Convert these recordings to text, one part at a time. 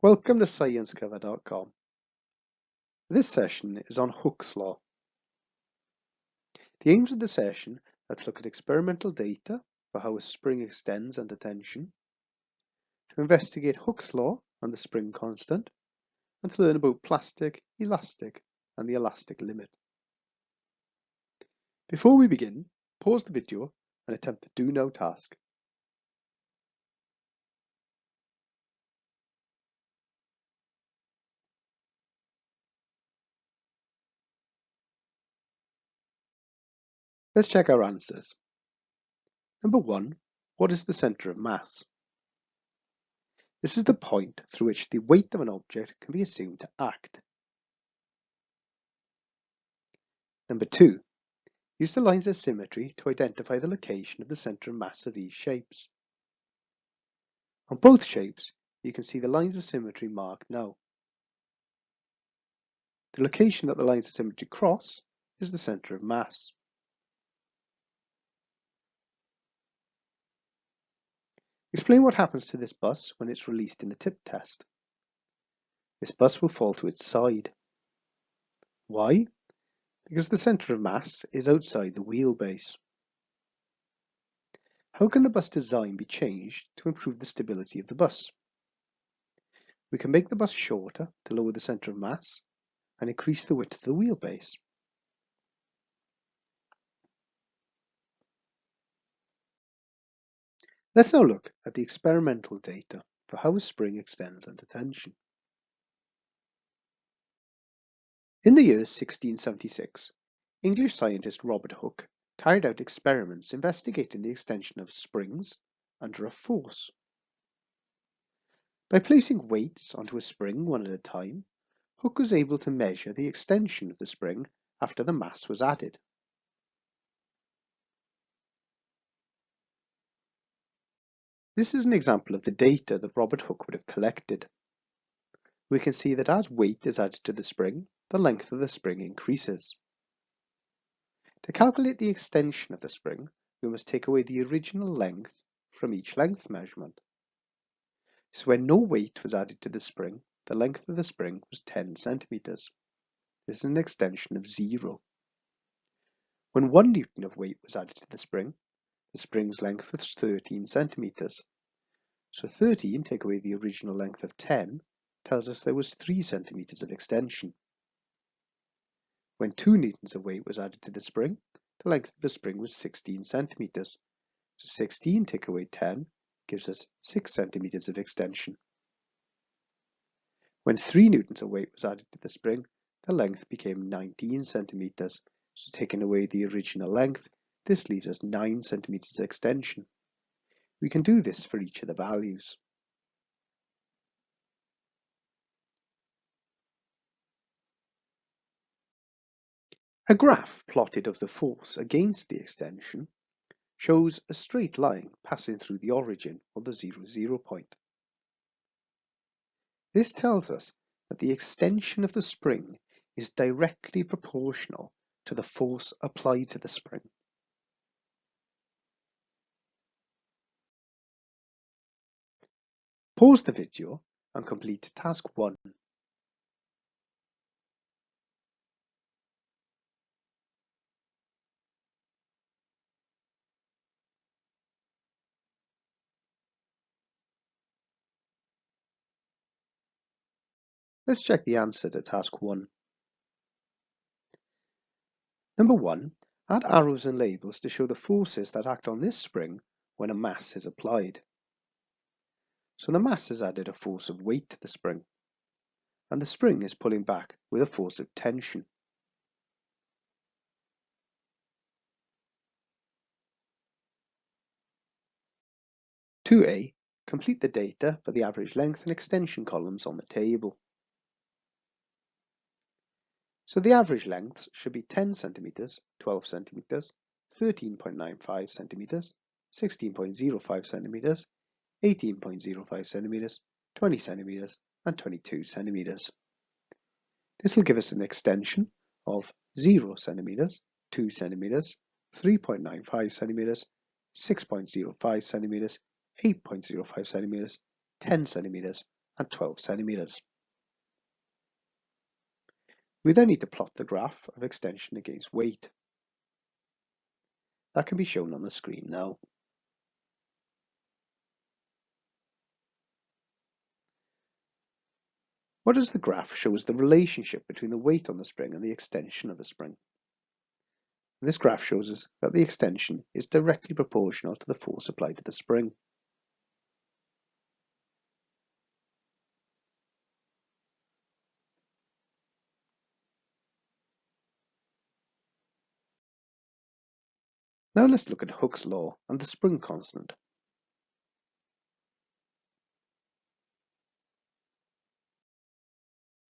Welcome to ScienceCover.com. This session is on Hooke's law. The aims of the session are to look at experimental data for how a spring extends under tension, to investigate Hooke's law and the spring constant, and to learn about plastic, elastic, and the elastic limit. Before we begin, pause the video and attempt the Do Now task. Let's check our answers. Number 1. What is the centre of mass? This is the point through which the weight of an object can be assumed to act. Number 2. Use the lines of symmetry to identify the location of the centre of mass of these shapes. On both shapes, you can see the lines of symmetry marked now. The location that the lines of symmetry cross is the centre of mass. Explain what happens to this bus when it's released in the tip test. This bus will fall to its side. Why? Because the centre of mass is outside the wheelbase. How can the bus design be changed to improve the stability of the bus? We can make the bus shorter to lower the centre of mass and increase the width of the wheelbase. Let's now look at the experimental data for how a spring extends under tension. In the year 1676, English scientist Robert Hooke carried out experiments investigating the extension of springs under a force. By placing weights onto a spring one at a time, Hooke was able to measure the extension of the spring after the mass was added. This is an example of the data that Robert Hooke would have collected. We can see that as weight is added to the spring, the length of the spring increases. To calculate the extension of the spring, we must take away the original length from each length measurement. So when no weight was added to the spring, the length of the spring was 10 centimeters. This is an extension of 0. When 1 Newton of weight was added to the spring's length was 13 centimeters. So 13 take away the original length of 10 tells us there was 3 centimeters of extension. When 2 newtons of weight was added to the spring, the length of the spring was 16 centimeters. So 16 take away 10 gives us 6 centimeters of extension. When 3 newtons of weight was added to the spring, the length became 19 centimeters. So taking away the original length, this leaves us 9 centimeters extension. We can do this for each of the values. A graph plotted of the force against the extension shows a straight line passing through the origin or the 0 point. This tells us that the extension of the spring is directly proportional to the force applied to the spring. Pause the video and complete task 1. Let's check the answer to task 1. Number 1, add arrows and labels to show the forces that act on this spring when a mass is applied. So the mass has added a force of weight to the spring, and the spring is pulling back with a force of tension. (2a) Complete the data for the average length and extension columns on the table. So the average lengths should be 10 centimeters, 12 centimeters, 13.95 centimeters, 16.05 centimeters, 18.05 centimeters, 20 centimeters, and 22 centimeters. This will give us an extension of 0 centimeters, 2 centimeters, 3.95 centimeters, 6.05 centimeters, 8.05 centimeters, 10 centimeters, and 12 centimeters. We then need to plot the graph of extension against weight. That can be shown on the screen now. What does the graph show is the relationship between the weight on the spring and the extension of the spring. And this graph shows us that the extension is directly proportional to the force applied to the spring. Now let's look at Hooke's law and the spring constant.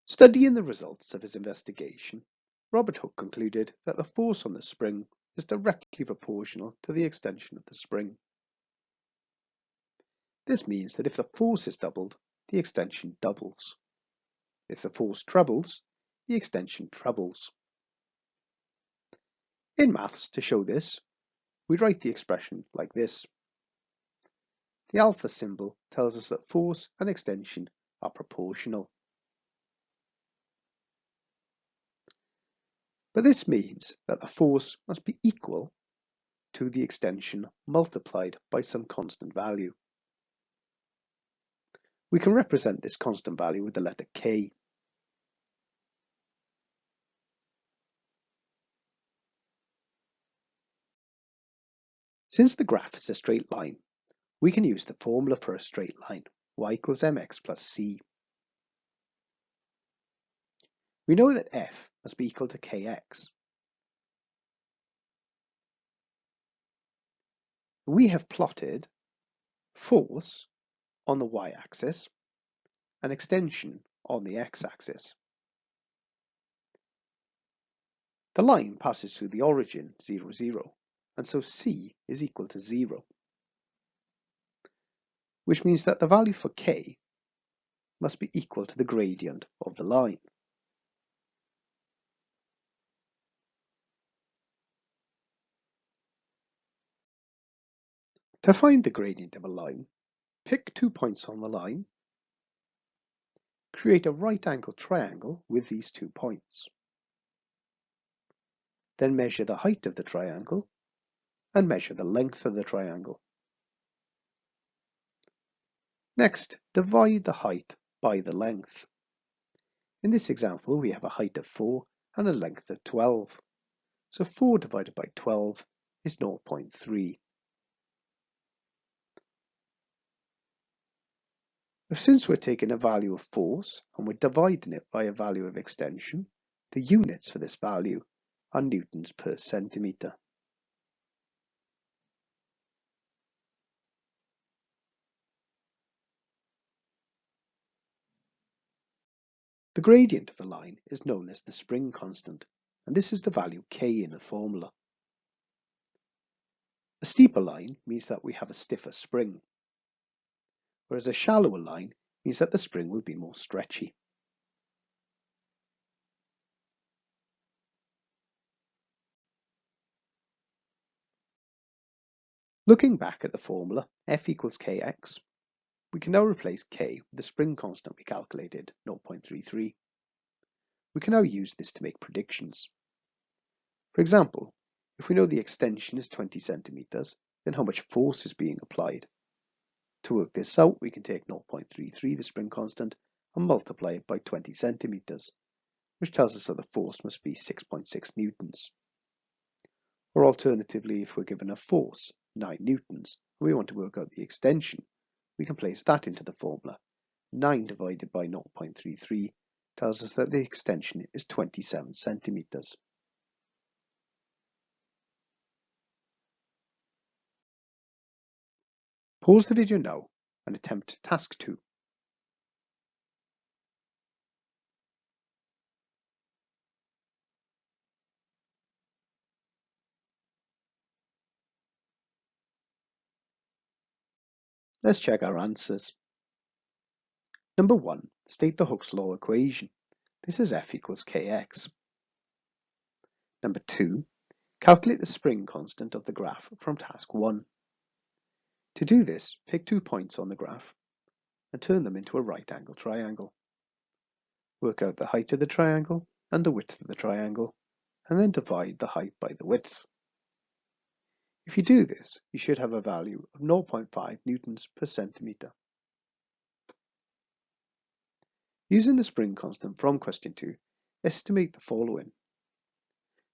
Studying the results of his investigation, Robert Hooke concluded that the force on the spring is directly proportional to the extension of the spring. This means that if the force is doubled, the extension doubles. If the force trebles, the extension trebles. In maths, to show this, we write the expression like this. The alpha symbol tells us that force and extension are proportional. But this means that the force must be equal to the extension multiplied by some constant value. We can represent this constant value with the letter K. Since the graph is a straight line, we can use the formula for a straight line, y equals mx plus c. We know that f must be equal to kx. We have plotted force on the y-axis and extension on the x-axis. The line passes through the origin 0, 0, and so c is equal to 0, which means that the value for k must be equal to the gradient of the line. To find the gradient of a line, pick 2 points on the line, create a right-angled triangle with these 2 points. Then measure the height of the triangle and measure the length of the triangle. Next, divide the height by the length. In this example, we have a height of 4 and a length of 12. So 4 divided by 12 is 0.3. Since we're taking a value of force and we're dividing it by a value of extension, the units for this value are newtons per centimetre. The gradient of a line is known as the spring constant, and this is the value k in the formula. A steeper line means that we have a stiffer spring, whereas a shallower line means that the spring will be more stretchy. Looking back at the formula F equals kx, we can now replace k with the spring constant we calculated, 0.33. We can now use this to make predictions. For example, if we know the extension is 20 centimeters, then how much force is being applied? To work this out, we can take 0.33, the spring constant, and multiply it by 20 centimeters, which tells us that the force must be 6.6 newtons. Or alternatively, if we're given a force, 9 newtons, and we want to work out the extension, we can place that into the formula. 9 divided by 0.33 tells us that the extension is 27 centimeters. Pause the video now and attempt task 2. Let's check our answers. Number 1. State the Hooke's law equation. This is F equals kx. Number 2. Calculate the spring constant of the graph from task 1. To do this, pick 2 points on the graph and turn them into a right-angled triangle. Work out the height of the triangle and the width of the triangle, and then divide the height by the width. If you do this, you should have a value of 0.5 newtons per centimetre. Using the spring constant from question 2, estimate the following.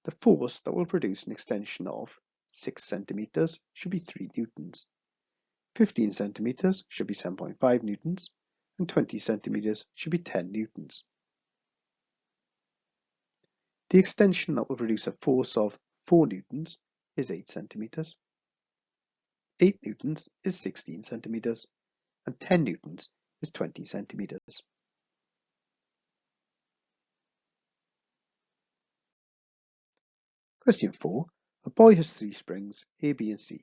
The force that will produce an extension of 6 centimetres should be 3 newtons. 15 centimetres should be 7.5 newtons, and 20 centimetres should be 10 newtons. The extension that will produce a force of 4 newtons is 8 centimetres. 8 newtons is 16 centimetres, and 10 newtons is 20 centimetres. Question 4. A boy has 3 springs, A, B and C.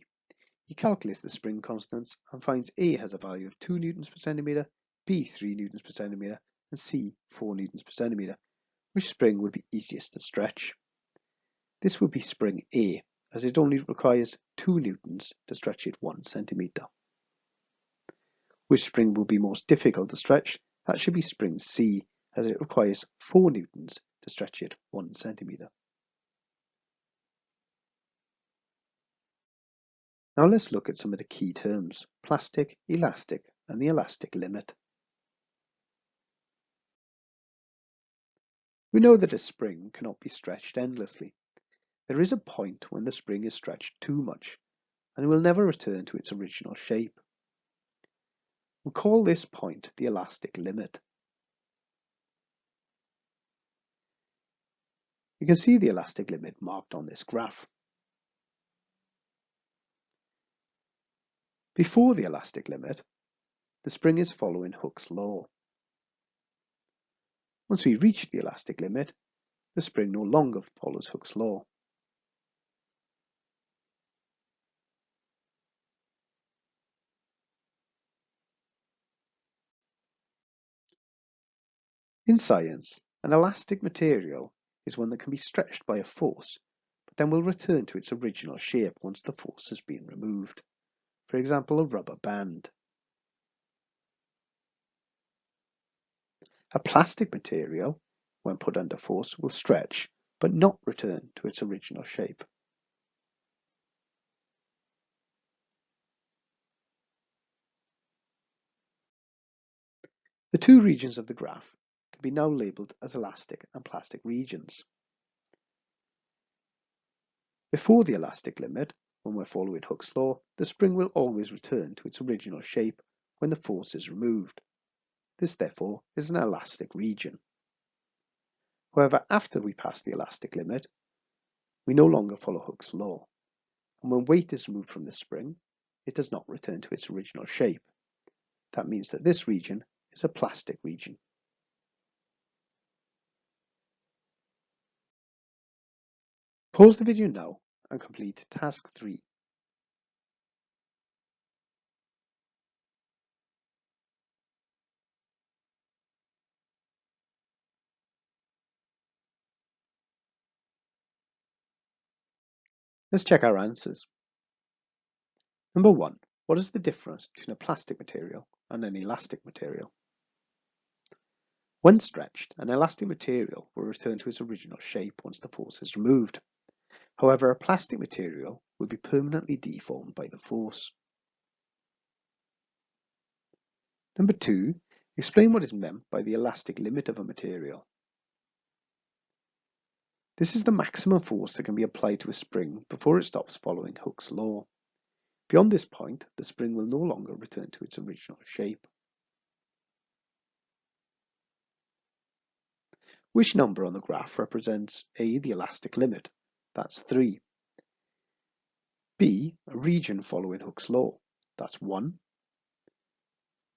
He calculates the spring constants and finds A has a value of 2 newtons per centimetre, B 3 newtons per centimetre, and C 4 newtons per centimetre. Which spring would be easiest to stretch? This would be spring A, as it only requires 2 newtons to stretch it 1 centimetre. Which spring will be most difficult to stretch? That should be spring C, as it requires 4 newtons to stretch it 1 centimetre. Now let's look at some of the key terms: plastic, elastic, and the elastic limit. We know that a spring cannot be stretched endlessly. There is a point when the spring is stretched too much, and it will never return to its original shape. We call this point the elastic limit. You can see the elastic limit marked on this graph. Before the elastic limit, the spring is following Hooke's law. Once we reach the elastic limit, the spring no longer follows Hooke's law. In science, an elastic material is one that can be stretched by a force, but then will return to its original shape once the force has been removed. For example, a rubber band. A plastic material, when put under force, will stretch, but not return to its original shape. The two regions of the graph can be now labelled as elastic and plastic regions. Before the elastic limit, when we're following Hooke's law, the spring will always return to its original shape when the force is removed. This, therefore, is an elastic region. However, after we pass the elastic limit, we no longer follow Hooke's law, and when weight is removed from the spring, it does not return to its original shape. That means that this region is a plastic region. Pause the video now and complete task 3. Let's check our answers. Number 1. What is the difference between a plastic material and an elastic material? When stretched, an elastic material will return to its original shape once the force is removed. However, a plastic material will be permanently deformed by the force. Number 2. Explain what is meant by the elastic limit of a material. This is the maximum force that can be applied to a spring before it stops following Hooke's law. Beyond this point, the spring will no longer return to its original shape. Which number on the graph represents A, the elastic limit? That's 3. B, a region following Hooke's law? That's 1.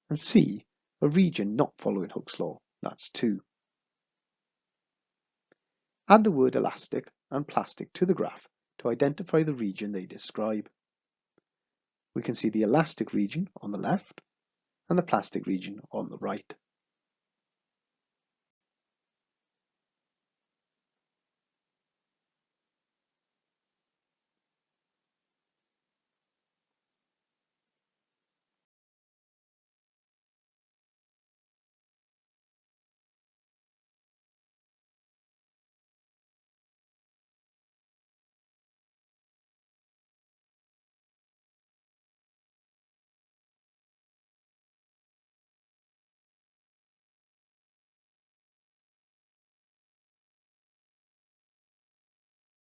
And C, a region not following Hooke's law? That's 2. Add the word elastic and plastic to the graph to identify the region they describe. We can see the elastic region on the left and the plastic region on the right.